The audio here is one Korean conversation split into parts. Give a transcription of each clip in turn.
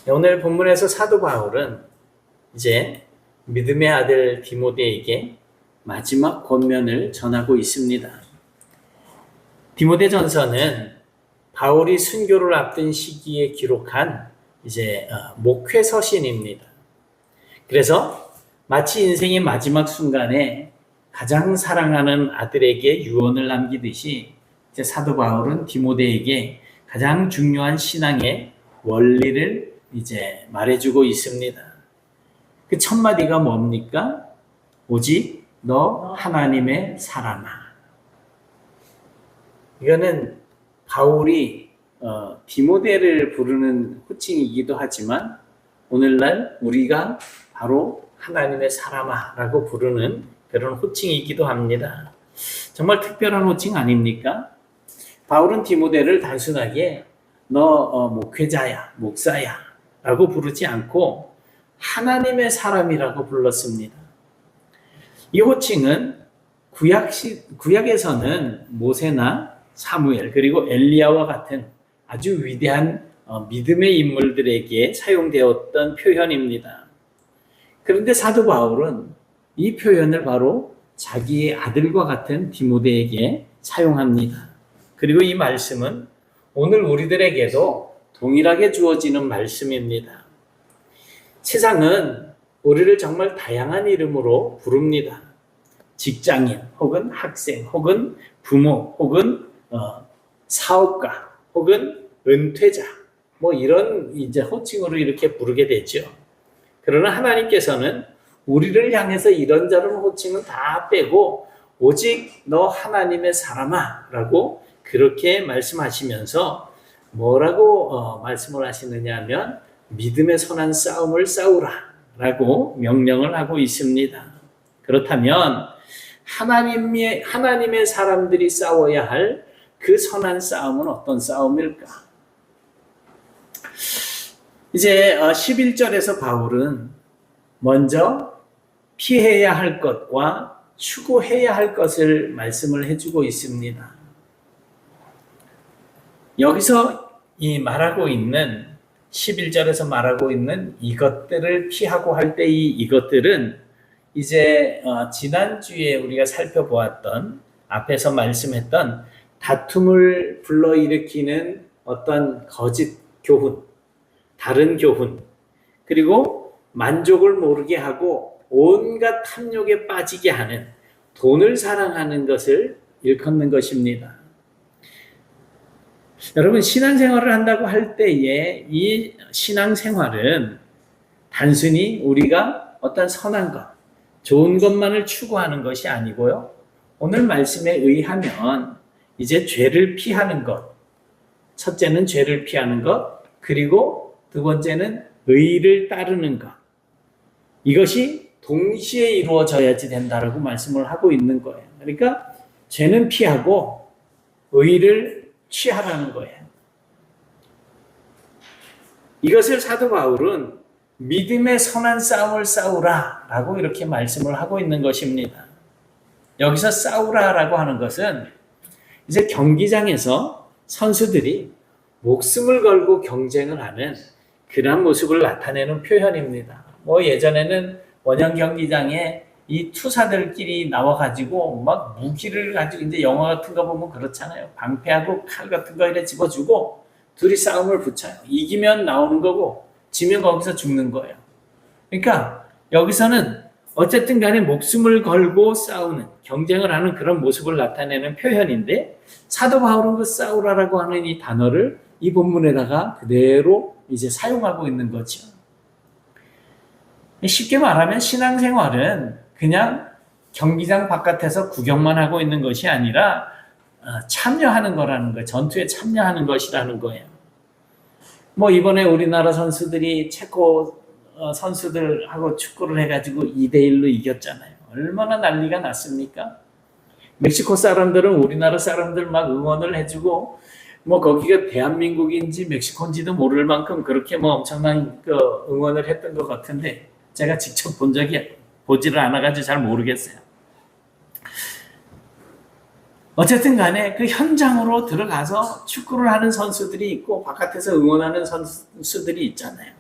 오늘 본문에서 사도 바울은 이제 믿음의 아들 디모데에게 마지막 권면을 전하고 있습니다. 디모데전서는 바울이 순교를 앞둔 시기에 기록한 이제 목회 서신입니다. 그래서 마치 인생의 마지막 순간에 가장 사랑하는 아들에게 유언을 남기듯이 이제 사도 바울은 디모데에게 가장 중요한 신앙의 원리를 이제 말해주고 있습니다. 그 첫 마디가 뭡니까? 오직 너 하나님의 사람아. 이거는 바울이 디모데를 부르는 호칭이기도 하지만 오늘날 우리가 바로 하나님의 사람아라고 부르는 그런 호칭이기도 합니다. 정말 특별한 호칭 아닙니까? 바울은 디모데를 단순하게 너 목회자야, 목사야 라고 부르지 않고 하나님의 사람이라고 불렀습니다. 이 호칭은 구약에서는 모세나 사무엘 그리고 엘리야와 같은 아주 위대한 믿음의 인물들에게 사용되었던 표현입니다. 그런데 사도 바울은 이 표현을 바로 자기의 아들과 같은 디모데에게 사용합니다. 그리고 이 말씀은 오늘 우리들에게도 동일하게 주어지는 말씀입니다. 세상은 우리를 정말 다양한 이름으로 부릅니다. 직장인, 혹은 학생, 혹은 부모, 혹은 사업가, 혹은 은퇴자, 뭐 이런 이제 호칭으로 이렇게 부르게 되죠. 그러나 하나님께서는 우리를 향해서 이런저런 호칭은 다 빼고 오직 너 하나님의 사람아 라고 그렇게 말씀하시면서 뭐라고 말씀을 하시느냐 하면 믿음의 선한 싸움을 싸우라 라고 명령을 하고 있습니다. 그렇다면 하나님의 사람들이 싸워야 할 그 선한 싸움은 어떤 싸움일까? 이제 11절에서 바울은 먼저 피해야 할 것과 추구해야 할 것을 말씀을 해주고 있습니다. 여기서 말하고 있는 11절에서 말하고 있는 이것들을 피하고 할 때 이것들은 이제 지난주에 우리가 살펴보았던 앞에서 말씀했던 다툼을 불러일으키는 어떤 거짓 교훈, 다른 교훈, 그리고 만족을 모르게 하고 온갖 탐욕에 빠지게 하는 돈을 사랑하는 것을 일컫는 것입니다. 여러분, 신앙생활을 한다고 할 때에 이 신앙생활은 단순히 우리가 어떤 선한 것, 좋은 것만을 추구하는 것이 아니고요. 오늘 말씀에 의하면 이제 죄를 피하는 것, 첫째는 죄를 피하는 것, 그리고 두 번째는 의를 따르는 것. 이것이 동시에 이루어져야지 된다라고 말씀을 하고 있는 거예요. 그러니까 죄는 피하고 의를 취하라는 거예요. 이것을 사도 바울은 믿음의 선한 싸움을 싸우라 라고 이렇게 말씀을 하고 있는 것입니다. 여기서 싸우라라고 하는 것은 이제 경기장에서 선수들이 목숨을 걸고 경쟁을 하는 그런 모습을 나타내는 표현입니다. 뭐 예전에는 원형 경기장에 이 투사들끼리 나와가지고 막 무기를 가지고 이제 영화 같은 거 보면 그렇잖아요. 방패하고 칼 같은 거 이렇게 집어주고 둘이 싸움을 붙여요. 이기면 나오는 거고 지면 거기서 죽는 거예요. 그러니까 여기서는 어쨌든 간에 목숨을 걸고 싸우는, 경쟁을 하는 그런 모습을 나타내는 표현인데 사도 바울은 그 싸우라라고 하는 이 단어를 이 본문에다가 그대로 이제 사용하고 있는 거죠. 쉽게 말하면 신앙생활은 그냥 경기장 바깥에서 구경만 하고 있는 것이 아니라 참여하는 거라는 거예요. 전투에 참여하는 것이라는 거예요. 뭐 이번에 우리나라 선수들이 체코 선수들하고 축구를 해가지고 2대1로 이겼잖아요. 얼마나 난리가 났습니까? 멕시코 사람들은 우리나라 사람들 막 응원을 해주고 뭐 거기가 대한민국인지 멕시코인지도 모를 만큼 그렇게 뭐 엄청난 응원을 했던 것 같은데 제가 직접 본 적이 보지를 않아가지고 잘 모르겠어요. 어쨌든 간에 그 현장으로 들어가서 축구를 하는 선수들이 있고 바깥에서 응원하는 선수들이 있잖아요.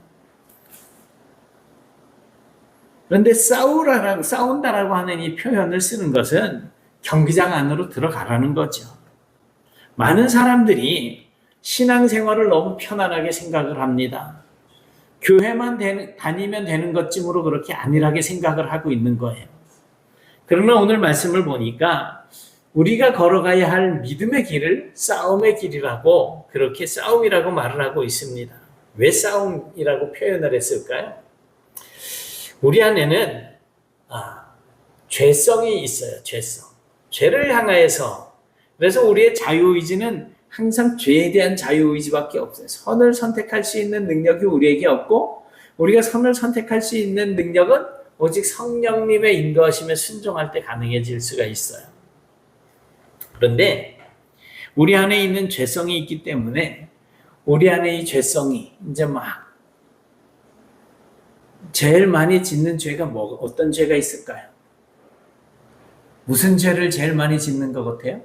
그런데 싸운다라고 하는 이 표현을 쓰는 것은 경기장 안으로 들어가라는 거죠. 많은 사람들이 신앙생활을 너무 편안하게 생각을 합니다. 교회만 다니면 되는 것쯤으로 그렇게 안일하게 생각을 하고 있는 거예요. 그러나 오늘 말씀을 보니까 우리가 걸어가야 할 믿음의 길을 싸움의 길이라고, 그렇게 싸움이라고 말을 하고 있습니다. 왜 싸움이라고 표현을 했을까요? 우리 안에는 죄성이 있어요. 죄를 향하여서. 그래서 우리의 자유의지는 항상 죄에 대한 자유의지밖에 없어요. 선을 선택할 수 있는 능력이 우리에게 없고, 우리가 선을 선택할 수 있는 능력은 오직 성령님의 인도하심에 순종할 때 가능해질 수가 있어요. 그런데 우리 안에 있는 죄성이 있기 때문에 우리 안에 이 죄성이 이제 제일 많이 짓는 죄가 어떤 죄가 있을까요? 무슨 죄를 제일 많이 짓는 것 같아요?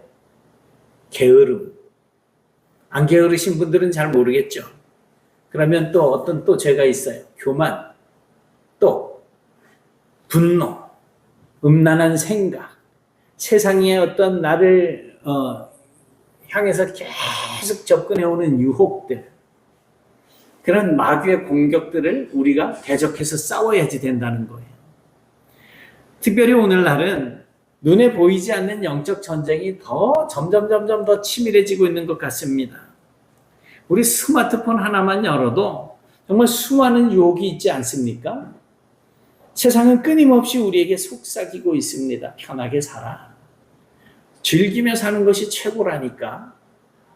게으름. 안 게으르신 분들은 잘 모르겠죠. 그러면 또 어떤 또 죄가 있어요? 교만, 또 분노, 음란한 생각, 세상의 어떤 나를 향해서 계속 접근해오는 유혹들, 그런 마귀의 공격들을 우리가 대적해서 싸워야지 된다는 거예요. 특별히 오늘날은 눈에 보이지 않는 영적 전쟁이 점점 더 치밀해지고 있는 것 같습니다. 우리 스마트폰 하나만 열어도 정말 수많은 유혹이 있지 않습니까? 세상은 끊임없이 우리에게 속삭이고 있습니다. 편하게 살아. 즐기며 사는 것이 최고라니까.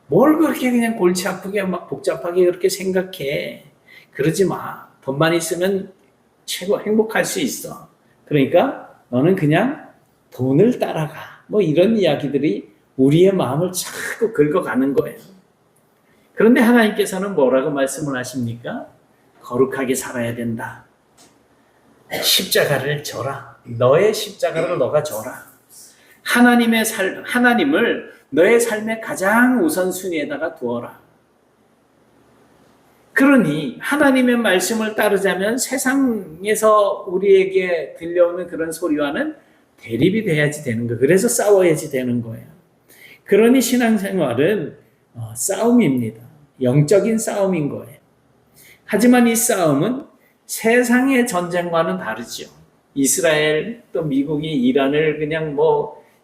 뭘 그렇게 그냥 골치 아프게 복잡하게 그렇게 생각해. 그러지 마. 돈만 있으면 행복할 수 있어. 그러니까 너는 그냥 돈을 따라가. 이런 이야기들이 우리의 마음을 자꾸 긁어가는 거예요. 그런데 하나님께서는 뭐라고 말씀을 하십니까? 거룩하게 살아야 된다. 십자가를 져라. 너의 십자가를 너가 져라. 하나님을 너의 삶의 가장 우선순위에다가 두어라. 그러니 하나님의 말씀을 따르자면 세상에서 우리에게 들려오는 그런 소리와는 대립이 돼야지 되는 거예요. 그래서 싸워야지 되는 거예요. 그러니 신앙생활은 싸움입니다. 영적인 싸움인 거예요. 하지만 이 싸움은 세상의 전쟁과는 다르죠. 이스라엘 또 미국이 이란을 그냥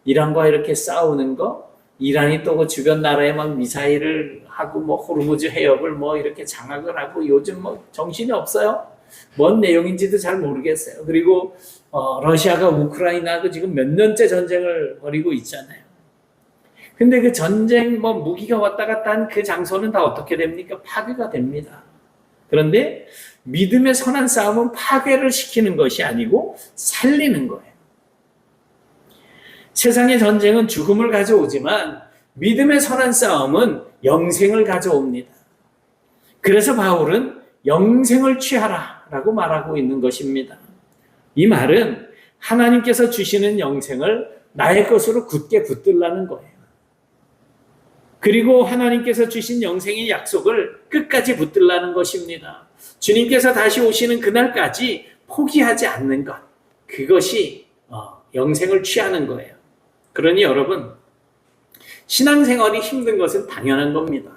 이란과 이렇게 싸우는 거, 이란이 또 그 주변 나라에 막 미사일을 하고 호르무즈 해협을 이렇게 장악을 하고 요즘 정신이 없어요. 뭔 내용인지도 잘 모르겠어요. 그리고 러시아가 우크라이나하고 지금 몇 년째 전쟁을 벌이고 있잖아요. 근데 그 전쟁 무기가 왔다 갔다 한 그 장소는 다 어떻게 됩니까? 파괴가 됩니다. 그런데 믿음의 선한 싸움은 파괴를 시키는 것이 아니고 살리는 거예요. 세상의 전쟁은 죽음을 가져오지만 믿음의 선한 싸움은 영생을 가져옵니다. 그래서 바울은 영생을 취하라 라고 말하고 있는 것입니다. 이 말은 하나님께서 주시는 영생을 나의 것으로 굳게 붙들라는 거예요. 그리고 하나님께서 주신 영생의 약속을 끝까지 붙들라는 것입니다. 주님께서 다시 오시는 그날까지 포기하지 않는 것, 그것이 영생을 취하는 거예요. 그러니 여러분, 신앙생활이 힘든 것은 당연한 겁니다.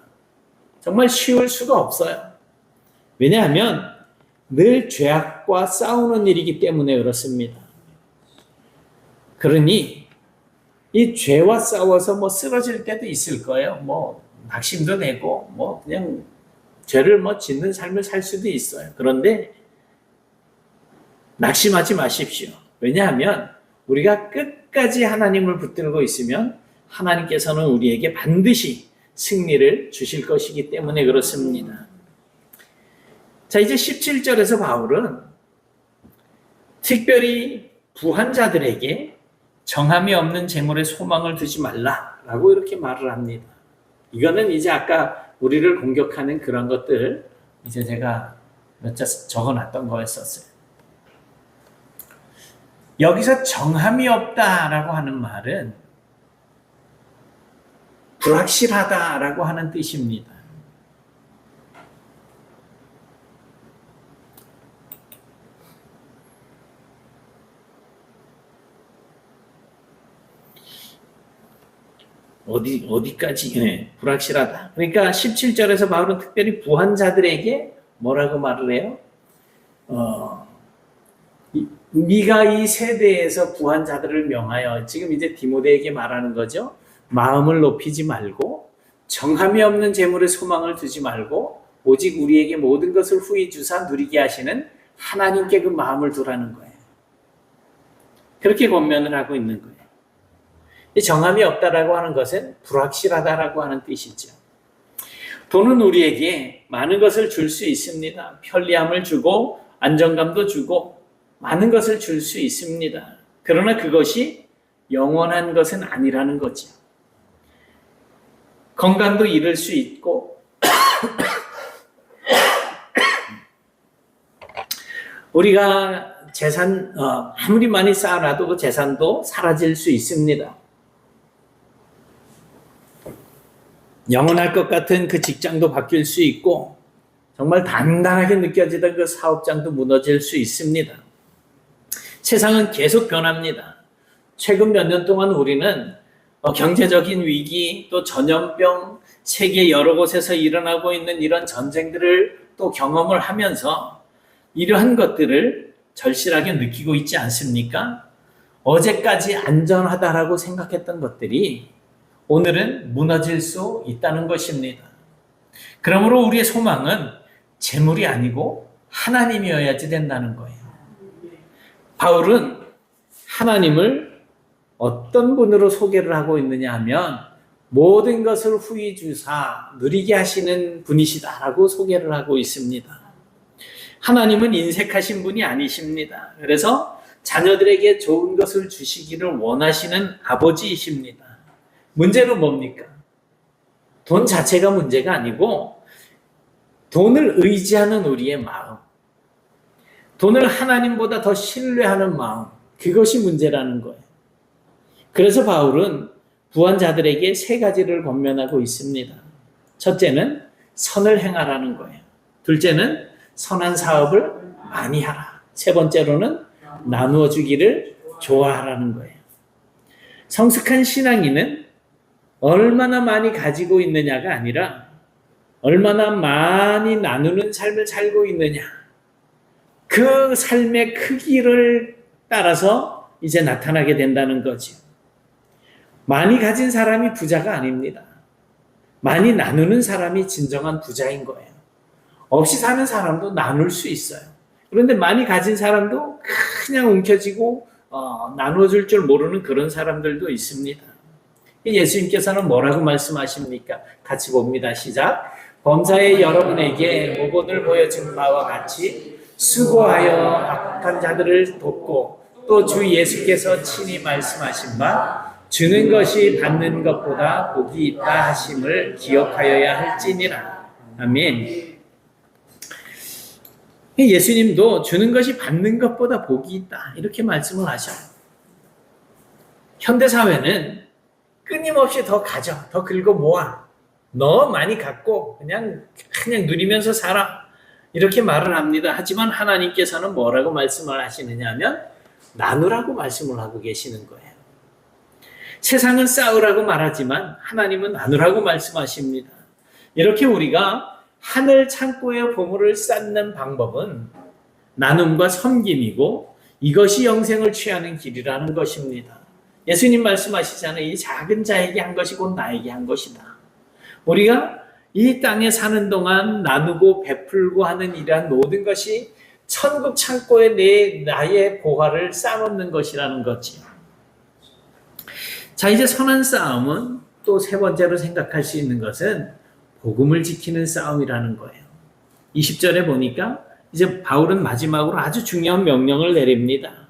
정말 쉬울 수가 없어요. 왜냐하면 늘 죄악과 싸우는 일이기 때문에 그렇습니다. 그러니 이 죄와 싸워서 쓰러질 때도 있을 거예요. 낙심도 되고 그냥 죄를 짓는 삶을 살 수도 있어요. 그런데 낙심하지 마십시오. 왜냐하면 우리가 끝까지 하나님을 붙들고 있으면 하나님께서는 우리에게 반드시 승리를 주실 것이기 때문에 그렇습니다. 자, 이제 17절에서 바울은 특별히 부한 자들에게 정함이 없는 재물에 소망을 두지 말라라고 이렇게 말을 합니다. 이거는 이제 아까 우리를 공격하는 그런 것들 이제 제가 몇 자 적어놨던 거였었어요. 여기서 정함이 없다라고 하는 말은 불확실하다라고 하는 뜻입니다. 어디까지? 네, 불확실하다. 그러니까 17절에서 바울은 특별히 부한 자들에게 뭐라고 말을 해요? 네가 이 세대에서 부한 자들을 명하여, 지금 이제 디모데에게 말하는 거죠. 마음을 높이지 말고 정함이 없는 재물에 소망을 두지 말고 오직 우리에게 모든 것을 후히 주사 누리게 하시는 하나님께 그 마음을 두라는 거예요. 그렇게 권면을 하고 있는 거예요. 이 정함이 없다라고 하는 것은 불확실하다라고 하는 뜻이죠. 돈은 우리에게 많은 것을 줄 수 있습니다. 편리함을 주고 안정감도 주고 많은 것을 줄 수 있습니다. 그러나 그것이 영원한 것은 아니라는 거죠. 건강도 잃을 수 있고 우리가 재산 아무리 많이 쌓아놔도 그 재산도 사라질 수 있습니다. 영원할 것 같은 그 직장도 바뀔 수 있고 정말 단단하게 느껴지던 그 사업장도 무너질 수 있습니다. 세상은 계속 변합니다. 최근 몇 년 동안 우리는 경제적인 위기, 또 전염병, 세계 여러 곳에서 일어나고 있는 이런 전쟁들을 또 경험을 하면서 이러한 것들을 절실하게 느끼고 있지 않습니까? 어제까지 안전하다라고 생각했던 것들이 오늘은 무너질 수 있다는 것입니다. 그러므로 우리의 소망은 재물이 아니고 하나님이어야지 된다는 거예요. 바울은 하나님을 어떤 분으로 소개를 하고 있느냐 하면 모든 것을 후히 주사 누리게 하시는 분이시다라고 소개를 하고 있습니다. 하나님은 인색하신 분이 아니십니다. 그래서 자녀들에게 좋은 것을 주시기를 원하시는 아버지이십니다. 문제는 뭡니까? 돈 자체가 문제가 아니고 돈을 의지하는 우리의 마음, 돈을 하나님보다 더 신뢰하는 마음, 그것이 문제라는 거예요. 그래서 바울은 부한 자들에게 세 가지를 권면하고 있습니다. 첫째는 선을 행하라는 거예요. 둘째는 선한 사업을 많이 하라. 세 번째로는 나누어 주기를 좋아하라는 거예요. 성숙한 신앙인은 얼마나 많이 가지고 있느냐가 아니라 얼마나 많이 나누는 삶을 살고 있느냐, 그 삶의 크기를 따라서 이제 나타나게 된다는 거죠. 많이 가진 사람이 부자가 아닙니다. 많이 나누는 사람이 진정한 부자인 거예요. 없이 사는 사람도 나눌 수 있어요. 그런데 많이 가진 사람도 그냥 움켜쥐고 나누어 줄 줄 모르는 그런 사람들도 있습니다. 예수님께서는 뭐라고 말씀하십니까? 같이 봅니다. 시작. 범사에 여러분에게 모본을 보여준 바와 같이 수고하여 악한 자들을 돕고 또 주 예수께서 친히 말씀하신 바 주는 것이 받는 것보다 복이 있다 하심을 기억하여야 할지니라. 아멘. 예수님도 주는 것이 받는 것보다 복이 있다 이렇게 말씀을 하셔요. 현대사회는 끊임없이 더 가져, 더 긁어 모아, 너 많이 갖고 그냥 누리면서 살아 이렇게 말을 합니다. 하지만 하나님께서는 뭐라고 말씀을 하시느냐 하면 나누라고 말씀을 하고 계시는 거예요. 세상은 쌓으라고 말하지만 하나님은 나누라고 말씀하십니다. 이렇게 우리가 하늘 창고에 보물을 쌓는 방법은 나눔과 섬김이고 이것이 영생을 취하는 길이라는 것입니다. 예수님 말씀하시잖아요. 이 작은 자에게 한 것이 곧 나에게 한 것이다. 우리가 이 땅에 사는 동안 나누고 베풀고 하는 이러한 모든 것이 천국 창고에 나의 보화를 쌓아놓는 것이라는 거지요. 자, 이제 선한 싸움은 또 세 번째로 생각할 수 있는 것은 복음을 지키는 싸움이라는 거예요. 20절에 보니까 이제 바울은 마지막으로 아주 중요한 명령을 내립니다.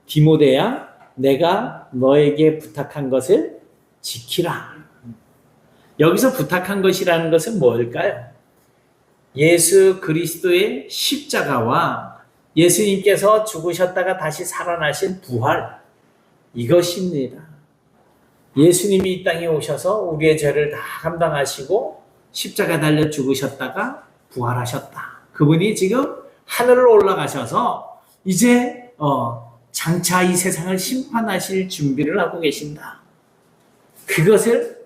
디모데야, 내가 너에게 부탁한 것을 지키라. 여기서 부탁한 것이라는 것은 뭘까요? 예수 그리스도의 십자가와 예수님께서 죽으셨다가 다시 살아나신 부활, 이것입니다. 예수님이 이 땅에 오셔서 우리의 죄를 다 감당하시고 십자가 달려 죽으셨다가 부활하셨다. 그분이 지금 하늘로 올라가셔서 이제 장차 이 세상을 심판하실 준비를 하고 계신다. 그것을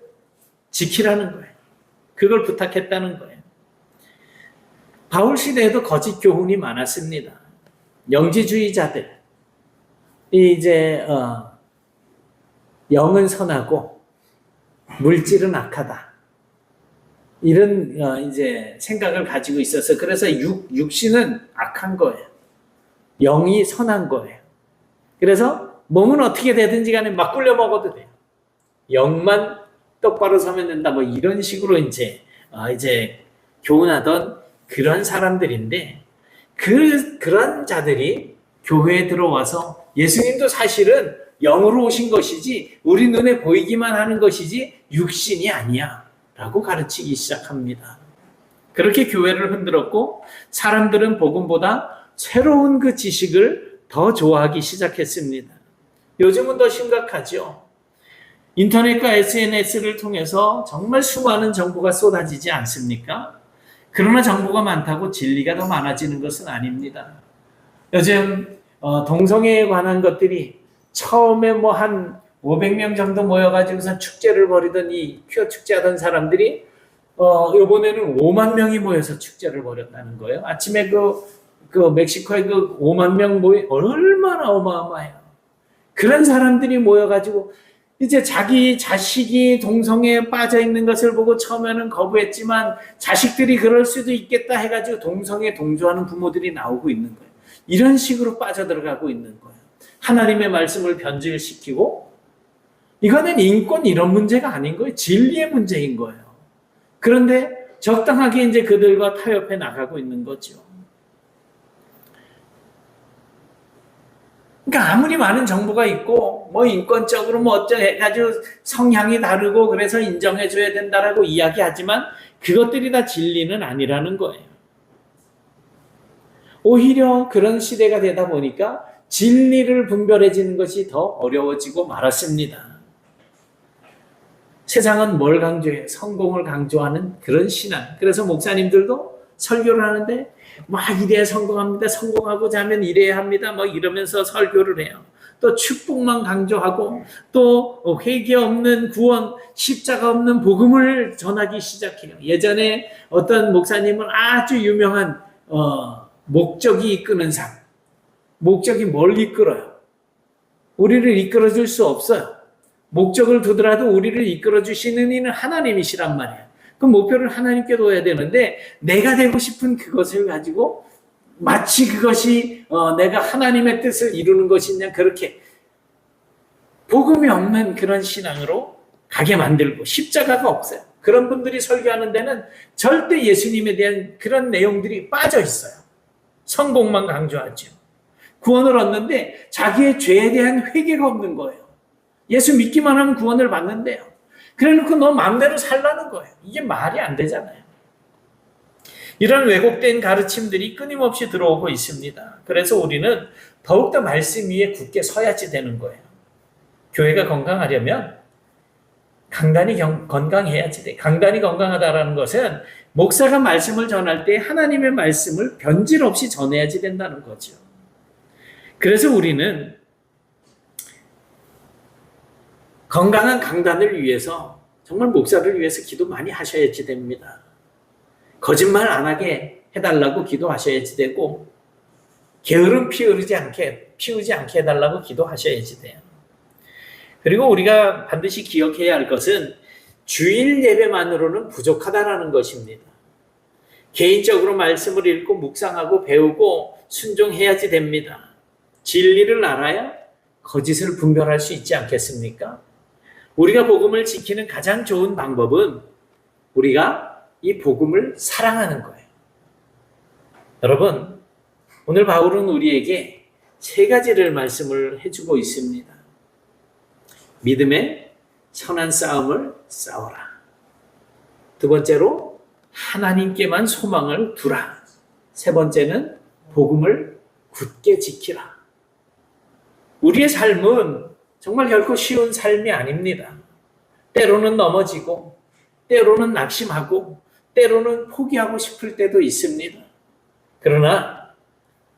지키라는 거예요. 그걸 부탁했다는 거예요. 바울 시대에도 거짓 교훈이 많았습니다. 영지주의자들, 이제 영은 선하고 물질은 악하다. 이런 이제 생각을 가지고 있어서 그래서 육신은 악한 거예요. 영이 선한 거예요. 그래서 몸은 어떻게 되든지 간에 막 굴려 먹어도 돼요. 영만 똑바로 서면 된다. 뭐 이런 식으로 이제 교훈하던 그런 사람들인데 그런 자들이 교회에 들어와서 예수님도 사실은 영으로 오신 것이지 우리 눈에 보이기만 하는 것이지 육신이 아니야 라고 가르치기 시작합니다. 그렇게 교회를 흔들었고 사람들은 복음보다 새로운 그 지식을 더 좋아하기 시작했습니다. 요즘은 더 심각하죠. 인터넷과 SNS를 통해서 정말 수많은 정보가 쏟아지지 않습니까? 그러나 정보가 많다고 진리가 더 많아지는 것은 아닙니다. 요즘 동성애에 관한 것들이 처음에 뭐 한 500명 정도 모여가지고서 축제를 벌이던 이 퀴어 축제하던 사람들이 이번에는 5만 명이 모여서 축제를 벌였다는 거예요. 아침에 그 멕시코에 그 5만 명 모여 얼마나 어마어마해요. 그런 사람들이 모여가지고 이제 자기 자식이 동성애에 빠져 있는 것을 보고 처음에는 거부했지만 자식들이 그럴 수도 있겠다 해가지고 동성애 동조하는 부모들이 나오고 있는 거예요. 이런 식으로 빠져들어가고 있는 거예요. 하나님의 말씀을 변질시키고 이거는 인권 이런 문제가 아닌 거예요. 진리의 문제인 거예요. 그런데 적당하게 이제 그들과 타협해 나가고 있는 거죠. 그러니까 아무리 많은 정보가 있고 뭐 인권적으로 뭐 어쩌고 해가지고 성향이 다르고 그래서 인정해줘야 된다라고 이야기하지만 그것들이 다 진리는 아니라는 거예요. 오히려 그런 시대가 되다 보니까 진리를 분별해지는 것이 더 어려워지고 말았습니다. 세상은 뭘 강조해요? 성공을 강조하는 그런 신앙. 그래서 목사님들도 설교를 하는데 막 이래야 성공합니다. 성공하고자 하면 이래야 합니다. 뭐 이러면서 설교를 해요. 또 축복만 강조하고 또 회개 없는 구원, 십자가 없는 복음을 전하기 시작해요. 예전에 어떤 목사님은 아주 유명한 목적이 이끄는 삶. 목적이 뭘 이끌어요? 우리를 이끌어줄 수 없어요. 목적을 두더라도 우리를 이끌어주시는 이는 하나님이시란 말이에요. 그 목표를 하나님께 둬야 되는데 내가 되고 싶은 그것을 가지고 마치 그것이 내가 하나님의 뜻을 이루는 것이냐 그렇게 복음이 없는 그런 신앙으로 가게 만들고 십자가가 없어요. 그런 분들이 설교하는 데는 절대 예수님에 대한 그런 내용들이 빠져 있어요. 성공만 강조하죠. 구원을 얻는데 자기의 죄에 대한 회개가 없는 거예요. 예수 믿기만 하면 구원을 받는데요. 그래놓고 너 마음대로 살라는 거예요. 이게 말이 안 되잖아요. 이런 왜곡된 가르침들이 끊임없이 들어오고 있습니다. 그래서 우리는 더욱더 말씀 위에 굳게 서야지 되는 거예요. 교회가 건강하려면 강단이 건강해야지 돼. 강단이 건강하다라는 것은 목사가 말씀을 전할 때 하나님의 말씀을 변질 없이 전해야지 된다는 거죠. 그래서 우리는 건강한 강단을 위해서 정말 목사를 위해서 기도 많이 하셔야지 됩니다. 거짓말 안 하게 해달라고 기도하셔야지 되고 게으름 피우지 않게 해달라고 기도하셔야지 돼요. 그리고 우리가 반드시 기억해야 할 것은 주일 예배만으로는 부족하다라는 것입니다. 개인적으로 말씀을 읽고 묵상하고 배우고 순종해야지 됩니다. 진리를 알아야 거짓을 분별할 수 있지 않겠습니까? 우리가 복음을 지키는 가장 좋은 방법은 우리가 이 복음을 사랑하는 거예요. 여러분, 오늘 바울은 우리에게 세 가지를 말씀을 해주고 있습니다. 믿음의 선한 싸움을 싸워라. 두 번째로 하나님께만 소망을 두라. 세 번째는 복음을 굳게 지키라. 우리의 삶은 정말 결코 쉬운 삶이 아닙니다. 때로는 넘어지고 때로는 낙심하고 때로는 포기하고 싶을 때도 있습니다. 그러나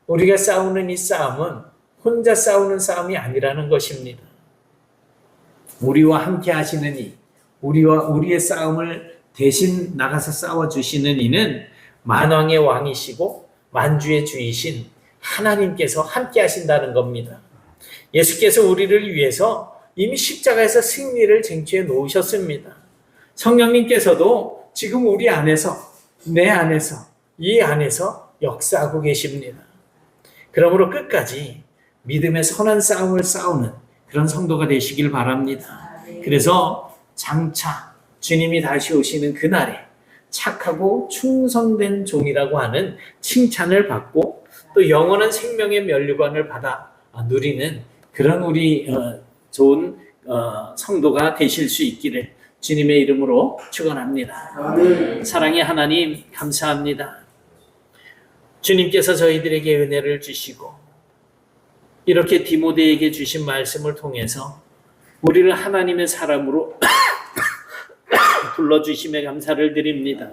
우리가 싸우는 이 싸움은 혼자 싸우는 싸움이 아니라는 것입니다. 우리와 함께 하시는 이 우리와 우리의 싸움을 대신 나가서 싸워주시는 이는 만왕의 왕이시고 만주의 주이신 하나님께서 함께 하신다는 겁니다. 예수께서 우리를 위해서 이미 십자가에서 승리를 쟁취해 놓으셨습니다. 성령님께서도 지금 우리 안에서, 내 안에서, 이 안에서 역사하고 계십니다. 그러므로 끝까지 믿음의 선한 싸움을 싸우는 그런 성도가 되시길 바랍니다. 그래서 장차 주님이 다시 오시는 그날에 착하고 충성된 종이라고 하는 칭찬을 받고 또 영원한 생명의 면류관을 받아 누리는 그런 우리 좋은 성도가 되실 수 있기를 주님의 이름으로 축원합니다. 아멘. 사랑의 하나님 감사합니다. 주님께서 저희들에게 은혜를 주시고 이렇게 디모데에게 주신 말씀을 통해서 우리를 하나님의 사람으로 불러주심에 감사를 드립니다.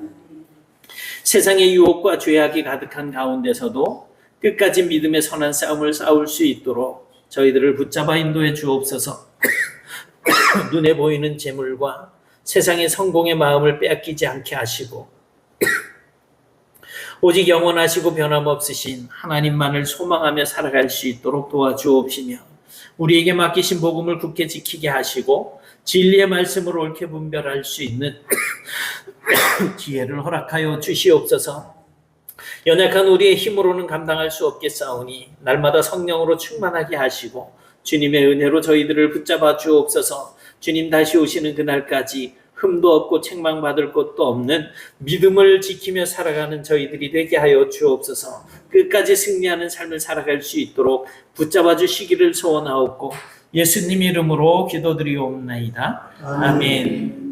세상의 유혹과 죄악이 가득한 가운데서도 끝까지 믿음의 선한 싸움을 싸울 수 있도록 저희들을 붙잡아 인도해 주옵소서. 눈에 보이는 재물과 세상의 성공의 마음을 빼앗기지 않게 하시고 오직 영원하시고 변함없으신 하나님만을 소망하며 살아갈 수 있도록 도와주옵시며 우리에게 맡기신 복음을 굳게 지키게 하시고 진리의 말씀을 옳게 분별할 수 있는 기회를 허락하여 주시옵소서. 연약한 우리의 힘으로는 감당할 수 없겠사오니 날마다 성령으로 충만하게 하시고 주님의 은혜로 저희들을 붙잡아 주옵소서. 주님 다시 오시는 그날까지 흠도 없고 책망받을 것도 없는 믿음을 지키며 살아가는 저희들이 되게 하여 주옵소서. 끝까지 승리하는 삶을 살아갈 수 있도록 붙잡아 주시기를 소원하옵고 예수님 이름으로 기도드리옵나이다. 아멘.